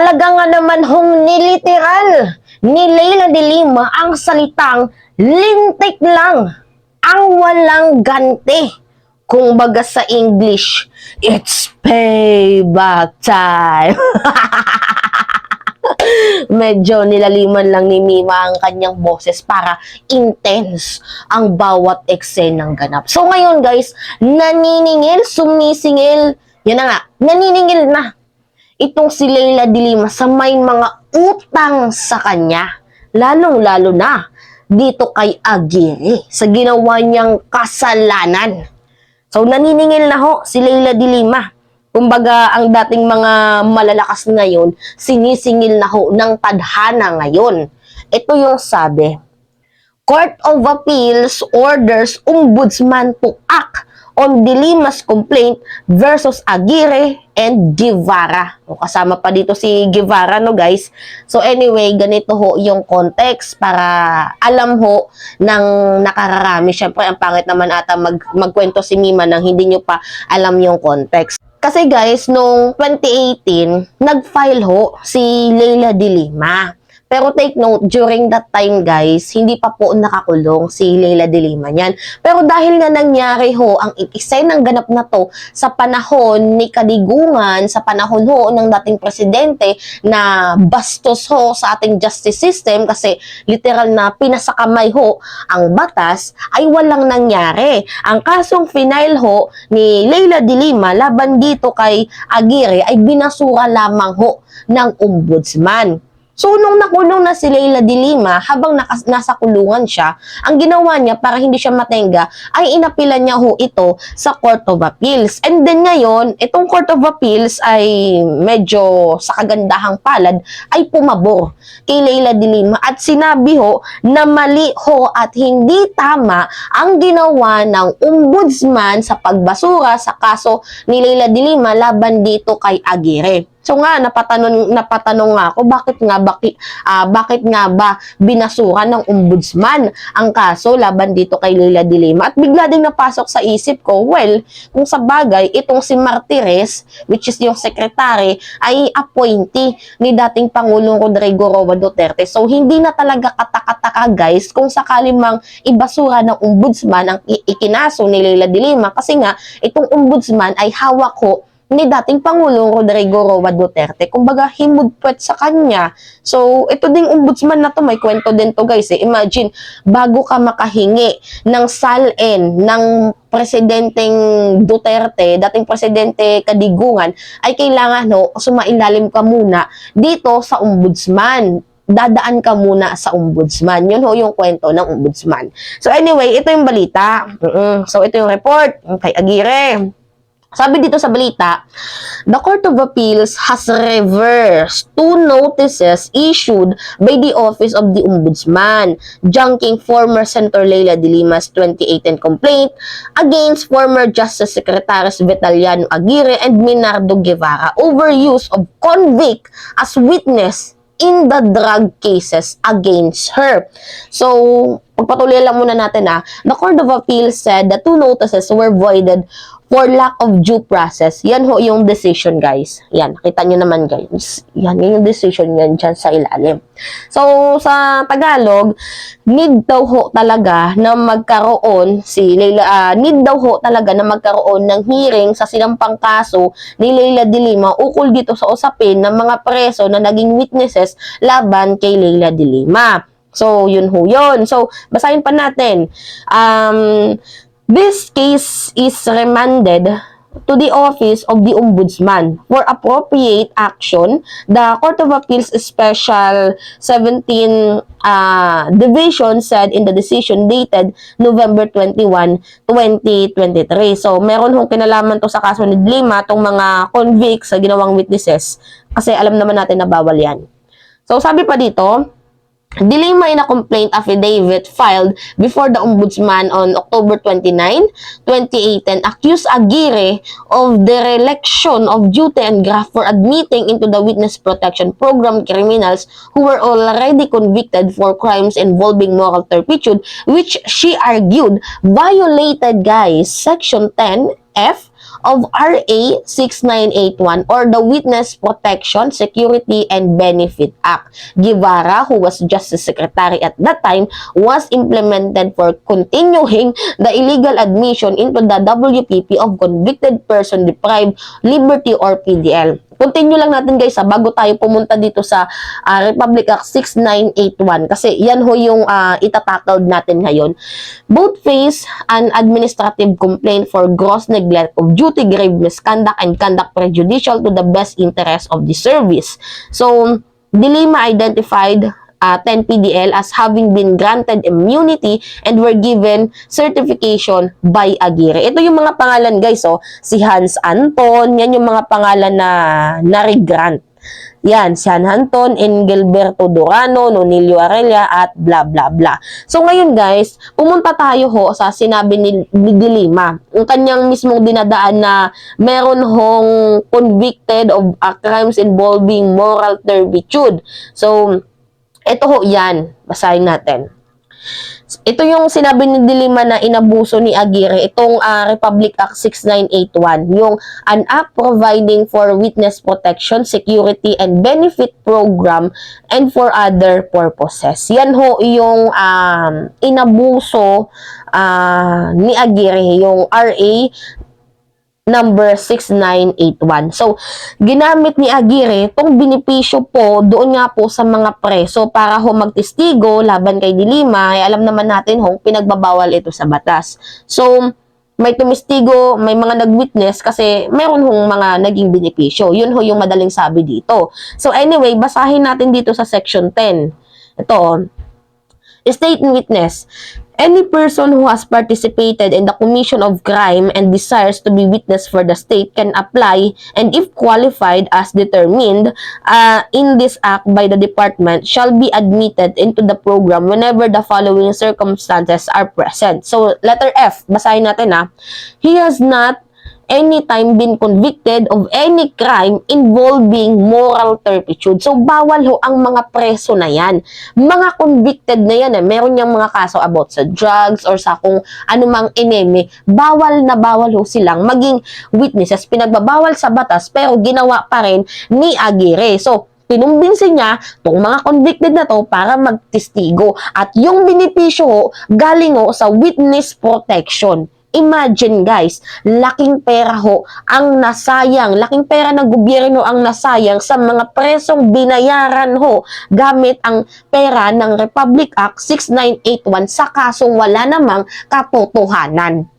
Talaga nga naman hong niliteral ni Leila de Lima ang salitang lintik lang ang walang ganti. Kung baga sa English, it's payback time. Medyo nilaliman lang ni Mima ang kanyang boses para intense ang bawat eksenang ganap. So ngayon guys, naniningil, sumisingil, yan na nga, naniningil na itong si Leila de Lima sa may mga utang sa kanya, lalong-lalo na dito kay Aguirre sa ginawa niyang kasalanan. So naniningil na ho si Leila de Lima. Kumbaga, ang dating mga malalakas ngayon, sinisingil na ho ng tadhana ngayon. Ito yung sabi, Court of Appeals orders Ombudsman to act on de Lima's complaint versus Aguirre and Guevara. O, kasama pa dito si Guevara, no guys? So anyway, ganito ho yung context para alam ho ng nakararami. Siyempre, ang pangit naman ata magkwento si Mima nang hindi nyo pa alam yung context. Kasi guys, noong 2018, nag-file ho si Leila de Lima. Pero take note, during that time guys, hindi pa po nakakulong si Leila de Lima niyan. Pero dahil nga nangyari ho, ang eksenang ganap na to sa panahon ni Kadigungan, sa panahon ho ng dating presidente na bastos ho sa ating justice system kasi literal na pinasakamay ho ang batas, ay walang nangyari. Ang kasong final ho ni Leila de Lima laban dito kay Aguirre ay binasura lamang ho ng ombudsman. So, nung nakulong na si Leila de Lima, habang nasa kulungan siya, ang ginawa niya para hindi siya matenga, ay inapilan niya ho ito sa Court of Appeals. And then ngayon, itong Court of Appeals ay medyo sa kagandahang palad, ay pumabor kay Leila de Lima at sinabi ho na mali ho at hindi tama ang ginawa ng ombudsman sa pagbasura sa kaso ni Leila de Lima laban dito kay Aguirre. So nga, napatanong nga ako, bakit nga ba binasura ng ombudsman ang kaso laban dito kay Leila de Lima? At bigla ding napasok sa isip ko, well, kung sa bagay, itong si Martires, which is yung secretary, ay appointee ni dating Pangulong Rodrigo Roa Duterte. So hindi na talaga katakataka guys, kung sakali mang ibasura ng ombudsman ang ikinaso ni Leila de Lima, kasi nga, itong ombudsman ay hawak ho ni dating Pangulong Rodrigo Roa Duterte. Kumbaga, himudpwet sa kanya. So, ito ding ombudsman na to, may kwento din to guys. Imagine, bago ka makahingi ng salin ng Presidenteng Duterte, dating Presidente Kadigungan, ay kailangan sumailalim ka muna dito sa ombudsman. Dadaan ka muna sa ombudsman. Yun ho yung kwento ng ombudsman. So anyway, ito yung balita. So ito yung report kay Aguirre. Sabi dito sa balita, the Court of Appeals has reversed 2 notices issued by the Office of the Ombudsman, junking former Senator Leila de Lima's 2018 complaint against former Justice Secretaries Vitaliano Aguirre and Minardo Guevara over use of convict as witness in the drug cases against her. So, pagpatuloy lang muna natin the Court of Appeals said the 2 notices were voided for lack of due process. Yan ho yung decision guys. Yan, nakita nyo naman guys. Yan yung decision yan dyan sa ilalim. So, sa Tagalog, need daw ho talaga na magkaroon need daw ho talaga na magkaroon ng hearing sa sinampang kaso ni Leila de Lima ukol dito sa usapin ng mga preso na naging witnesses laban kay Leila de Lima. So, yun ho yun. So, basahin pa natin. This case is remanded to the Office of the Ombudsman for appropriate action. The Court of Appeals Special 17 Division said in the decision dated November 21, 2023. So, meron hong kinalaman to sa kaso ni Lima, tong mga convicts sa ginawang witnesses. Kasi alam naman natin na bawal yan. So, sabi pa dito, de Lima in a complaint affidavit filed before the Ombudsman on October 29, 2018 accused Aguirre of dereliction of duty and graft for admitting into the Witness Protection Program criminals who were already convicted for crimes involving moral turpitude, which she argued violated, guys, Section 10F of RA 6981 or the Witness Protection, Security, and Benefit Act. Guevara, who was Justice Secretary at that time, was implemented for continuing the illegal admission into the WPP of convicted person deprived liberty or PDL. Continue lang natin guys bago tayo pumunta dito sa Republic Act 6981 kasi yan ho yung itatakald natin ngayon. Both face an administrative complaint for gross neglect of duty, grave misconduct, and conduct prejudicial to the best interest of the service. So, De Lima identified 10 PDL as having been granted immunity and were given certification by Aguirre. Ito yung mga pangalan guys, si Hans Anton, yan yung mga pangalan na na-grant. Yan, si Hans Anton, Engelberto Durano, Nonilio Arella, at bla bla bla. So ngayon guys, pumunta tayo sa sinabi ni De Lima. Ang kanyang mismong dinadaan na meron hong convicted of crimes involving moral turpitude. So, ito ho yan. Basahin natin. Ito yung sinabi ni De Lima na inabuso ni Aguirre. Itong Republic Act 6981. Yung an act providing for witness protection, security, and benefit program and for other purposes. Yan ho yung inabuso ni Aguirre. Yung RA number 6981. So, ginamit ni Aguirre itong benepisyo po doon nga po sa mga preso para ho magtestigo laban kay De Lima. Alam naman natin pinagbabawal ito sa batas. So, may tumestigo, may mga nag-witness kasi meron hong mga naging benepisyo. Yun ho yung madaling sabi dito. So, anyway, basahin natin dito sa section 10. Ito, state witness. Any person who has participated in the commission of crime and desires to be witness for the state can apply, and if qualified as determined in this act by the department, shall be admitted into the program whenever the following circumstances are present. So, letter F, basahin natin He has not anytime been convicted of any crime involving moral turpitude. So, bawal ho ang mga preso na yan. Mga convicted na yan. Meron niyang mga kaso about sa drugs or sa kung anumang enemy. Bawal na bawal ho silang maging witnesses. Pinagbabawal sa batas pero ginawa pa rin ni Aguirre. So, pinumbinsin niya itong mga convicted na to para magtestigo. At yung benepisyo galing sa witness protection. Imagine guys, laking pera ang nasayang, laking pera ng gobyerno ang nasayang sa mga presong binayaran gamit ang pera ng Republic Act 6981 sa kasong wala namang katotohanan.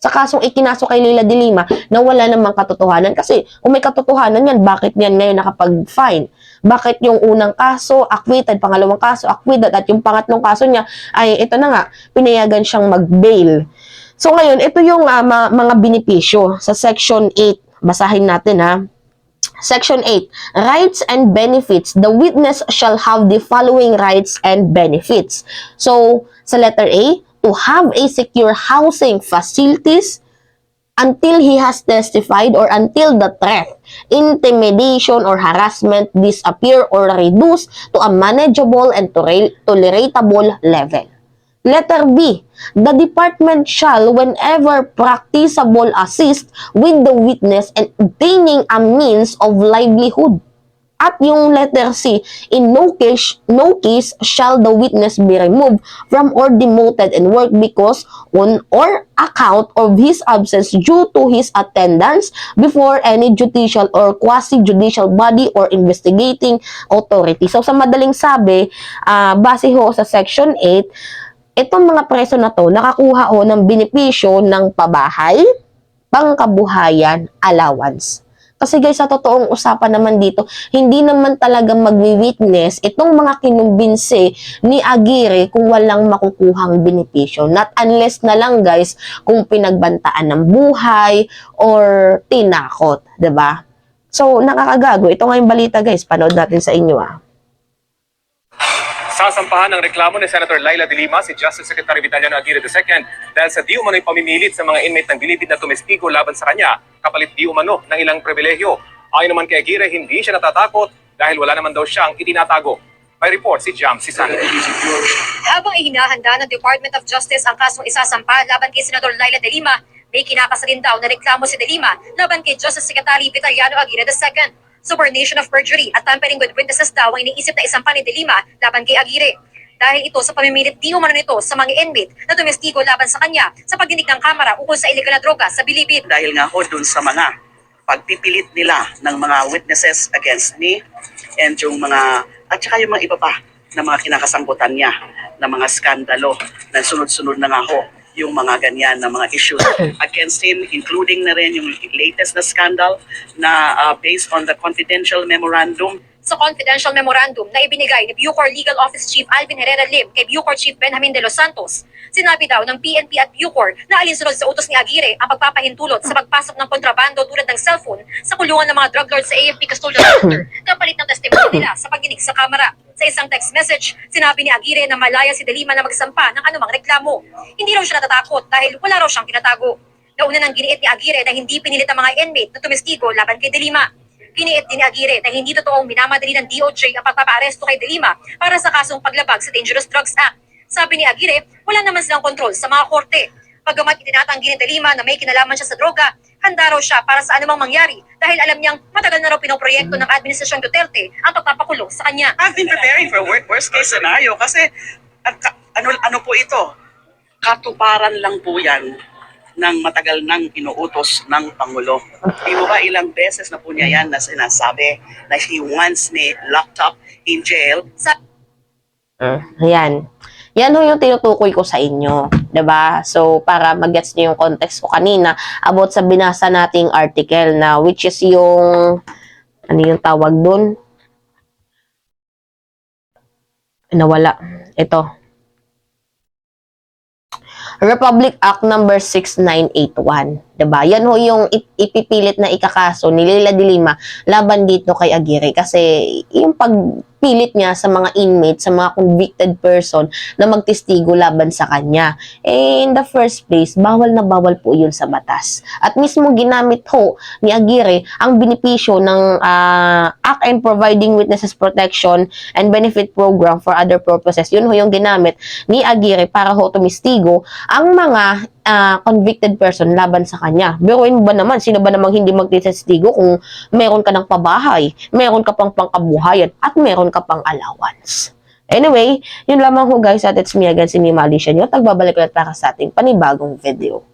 Sa kasong ikinaso kay Leila De Lima na wala namang katotohanan. Kasi kung may katotohanan yan, bakit yan ngayon nakapag-fine? Bakit yung unang kaso, acquitted, pangalawang kaso, acquitted, at yung pangatlong kaso niya, ay ito na nga, pinayagan siyang mag-bail. So ngayon, ito yung mga benepisyo sa Section 8. Basahin natin Section 8, rights and benefits. The witness shall have the following rights and benefits. So, sa letter A, to have a secure housing facilities until he has testified or until the threat, intimidation, or harassment disappear or reduce to a manageable and tolerable level. Letter B, the department shall, whenever practicable, assist with the witness in obtaining a means of livelihood. At yung letter C, in no case shall the witness be removed from or demoted in work because on or account of his absence due to his attendance before any judicial or quasi-judicial body or investigating authority. So sa madaling sabi, base sa Section 8, itong mga preso na to, nakakuha ng benepisyo ng pabahay, pangkabuhayan, allowance. Kasi guys, sa totoong usapan naman dito, hindi naman talaga magwi-witness itong mga kinumbinsi ni Aguirre kung walang makukuhang benepisyo. Not unless na lang guys, kung pinagbantaan ng buhay or tinakot, 'di ba? So, nakakagago. Ito nga yung balita guys, panood natin sa inyo Sasampahan ng reklamo ni Senator Leila De Lima si Justice Secretary Vitaliano Aguirre II dahil sa di umano'y pamimilit sa mga inmate ng bilibid na tumestigo laban sa kanya kapalit di umano ng ilang pribilehyo. Ayon naman kay Aguirre, hindi siya natatakot dahil wala naman daw siyang itinatago. May report si Jam Sisan. Habang ihinahanda ng Department of Justice ang kasong isasampa laban kay Senator Leila De Lima, May kinakasa rin daw na reklamo si De Lima laban kay Justice Secretary Vitaliano Aguirre II. Subornation of perjury at tampering with witnesses daw ang iniisip na isampa ni De Lima laban kay Aguirre. Dahil ito sa pamimilit di umano nito sa mga inmate na tumestigo laban sa kanya sa pagdinig ng kamera ukol sa illegal na droga sa Bilibid. Dahil nga ho dun sa mga pagpipilit nila ng mga witnesses against me and yung mga, at saka yung mga iba pa na mga kinakasangkutan niya na mga skandalo na sunod-sunod na nga ho yung mga ganyan na mga issues against him, including na rin yung latest na scandal na based on the confidential memorandum. Sa confidential memorandum na ibinigay ni Bucor Legal Office Chief Alvin Herrera Lim kay Bucor Chief Benjamin De Los Santos, sinabi daw ng PNP at Bucor na alinsunod sa utos ni Aguirre ang pagpapahintulot sa pagpasok ng kontrabando tulad ng cellphone sa kulungan ng mga drug lords sa AFP Custodial Center kapalit ng testimony nila sa pagdinig sa kamera. Sa isang text message, sinabi ni Aguirre na malaya si De Lima na magsampa ng anumang reklamo. Hindi raw siya natatakot dahil wala raw siyang tinatago. Nauna nang giniit ni Aguirre na hindi pinilit ang mga inmate na tumestigo laban kay De Lima. Giniit din ni Aguirre na hindi totoong minamadali ng DOJ ang pagpapaaresto kay De Lima para sa kasong paglabag sa Dangerous Drugs Act. Sabi ni Aguirre, wala naman silang kontrol sa mga korte. Paggamat itinatanggi ni De Lima na may kinalaman siya sa droga, handa raw siya para sa anumang mangyari dahil alam niyang matagal na raw pinoproyekto ng Administrasyon Duterte ang pagpapakulong sa kanya. I've been preparing for worst case scenario kasi ano po ito? Katuparan lang po yan ng matagal nang inuutos ng Pangulo. Di mo ba ilang beses na po niya yan na sinasabi na he wants me locked up in jail? Ayan. Yan ho yung tinutukoy ko sa inyo. 'Di ba? So, para mag-gets niyo yung context ko kanina about sa binasa nating article na which is yung, ano yung tawag dun? Nawala. Ito. Republic Act number 6981. 'Di ba? Yan ho yung ipipilit na ikakaso ni Leila de Lima laban dito kay Aguirre kasi yung pagpilit niya sa mga inmates, sa mga convicted person na magtestigo laban sa kanya. In the first place, bawal na bawal po yun sa batas. At mismo ginamit ho ni Aguirre ang benepisyo ng Act and Providing Witnesses Protection and Benefit Program for other purposes. Yun ho yung ginamit ni Aguirre para ho tumistigo ang mga convicted person laban sa kanya. Biruin ba naman, sino ba namang hindi magtestigo kung meron ka ng pabahay, meron ka pang pangkabuhayan, at meron ka pang allowance. Anyway, yun lamang ho guys, at it's me again, si Mima Alicia nyo. Tagbabalik ulit para sa ating panibagong video.